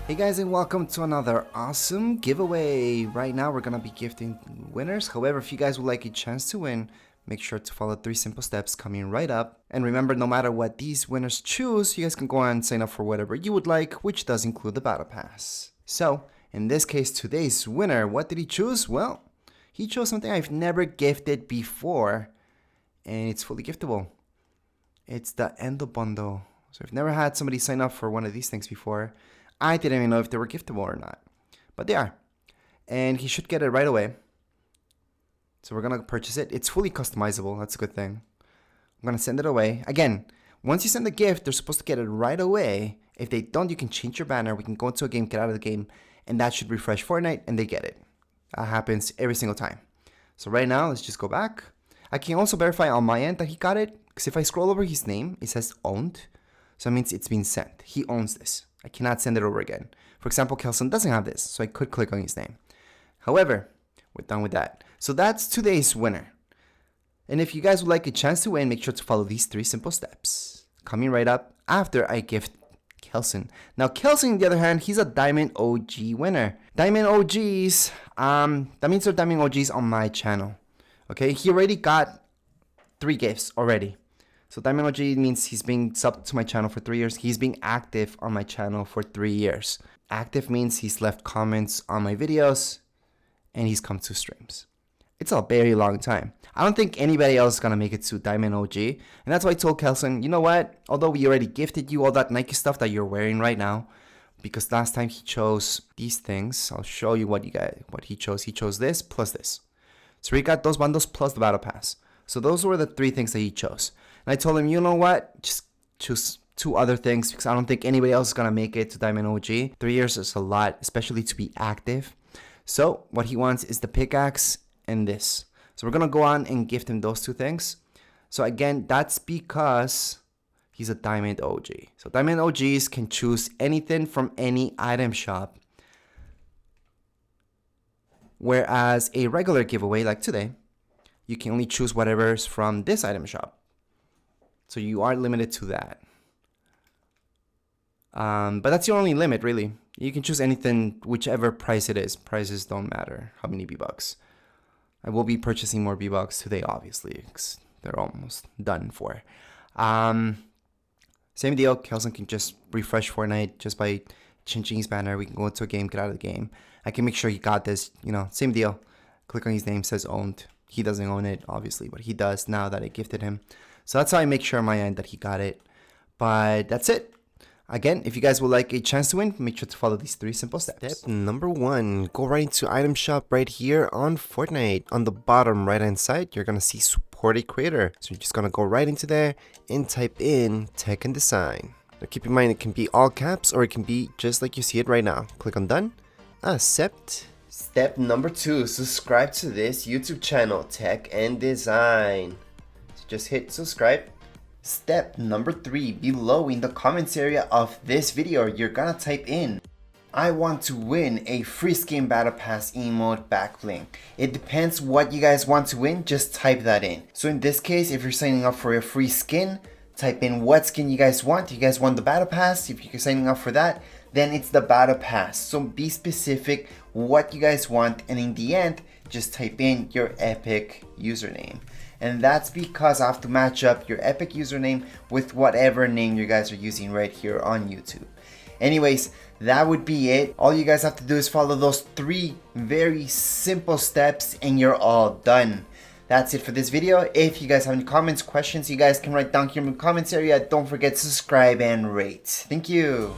Hey guys, and welcome to another awesome giveaway. Right now we're gonna be gifting winners. However, if you guys would like a chance to win, make sure to follow 3 simple steps coming right up. And remember, no matter what these winners choose, you guys can go on and sign up for whatever you would like, which does include the battle pass. So in this case, today's winner, what did he choose? Well, he chose something I've never gifted before, and it's fully giftable. It's the Endo bundle. So I've never had somebody sign up for one of these things before. I didn't even know if they were giftable or not, but they are. And he should get it right away. So we're going to purchase it. It's fully customizable. That's a good thing. I'm going to send it away. Again, once you send the gift, they're supposed to get it right away. If they don't, you can change your banner. We can go into a game, get out of the game, and that should refresh Fortnite, and they get it. That happens every single time. So right now, let's just go back. I can also verify on my end that he got it, because if I scroll over his name, it says owned. So that means it's been sent. He owns this. I cannot send it over again. For example, Kelson doesn't have this, so I could click on his name. However, we're done with that. So that's today's winner. And if you guys would like a chance to win, make sure to follow these 3 simple steps. Coming right up after I gift Kelson. Now, Kelson, on the other hand, he's a Diamond OG winner. Diamond OGs, that means they're Diamond OGs on my channel. Okay, he already got 3 gifts already. So Diamond OG means he's been subbed to my channel for 3 years. He's been active on my channel for 3 years. Active means he's left comments on my videos and he's come to streams. It's a very long time. I don't think anybody else is going to make it to Diamond OG. And that's why I told Kelson, you know what? Although we already gifted you all that Nike stuff that you're wearing right now, because last time he chose these things. I'll show you what he chose. He chose this plus this. So we got those bundles plus the battle pass. So those were the 3 things that he chose. And I told him, you know what? Just choose 2 other things because I don't think anybody else is going to make it to Diamond OG. 3 years is a lot, especially to be active. So what he wants is the pickaxe and this. So we're going to go on and gift him those 2 things. So again, that's because he's a Diamond OG. So Diamond OGs can choose anything from any item shop. Whereas a regular giveaway like today, you can only choose whatever's from this item shop. So you are limited to that. But that's your only limit, really. You can choose anything, whichever price it is. Prices don't matter. How many V-Bucks? I will be purchasing more V-Bucks today, obviously, because they're almost done for. Same deal. Kelson can just refresh Fortnite just by changing his banner. We can go into a game, get out of the game. I can make sure he got this. Same deal. Click on his name, says owned. He doesn't own it, obviously, but he does now that I gifted him. So that's how I make sure on my end that he got it. But that's it. Again, if you guys would like a chance to win, make sure to follow these 3 simple steps. Step number 1, go right into item shop right here on Fortnite. On the bottom right hand side, you're going to see support a creator. So you're just going to go right into there and type in tech and design. Now keep in mind it can be all caps or it can be just like you see it right now. Click on done, accept. Step number 2, subscribe to this YouTube channel, Tech and Design. Just hit subscribe. Step number 3, below in the comments area of this video, you're gonna type in, I want to win a free skin battle pass emote backlink. It depends what you guys want to win, just type that in. So in this case, if you're signing up for a free skin, type in what skin you guys want. You guys want the battle pass? If you're signing up for that, then it's the battle pass. So be specific what you guys want, and in the end, just type in your epic username. And that's because I have to match up your epic username with whatever name you guys are using right here on YouTube. Anyways, that would be it. All you guys have to do is follow those 3 very simple steps and you're all done. That's it for this video. If you guys have any comments, questions, you guys can write down here in the comments area. Don't forget to subscribe and rate. Thank you.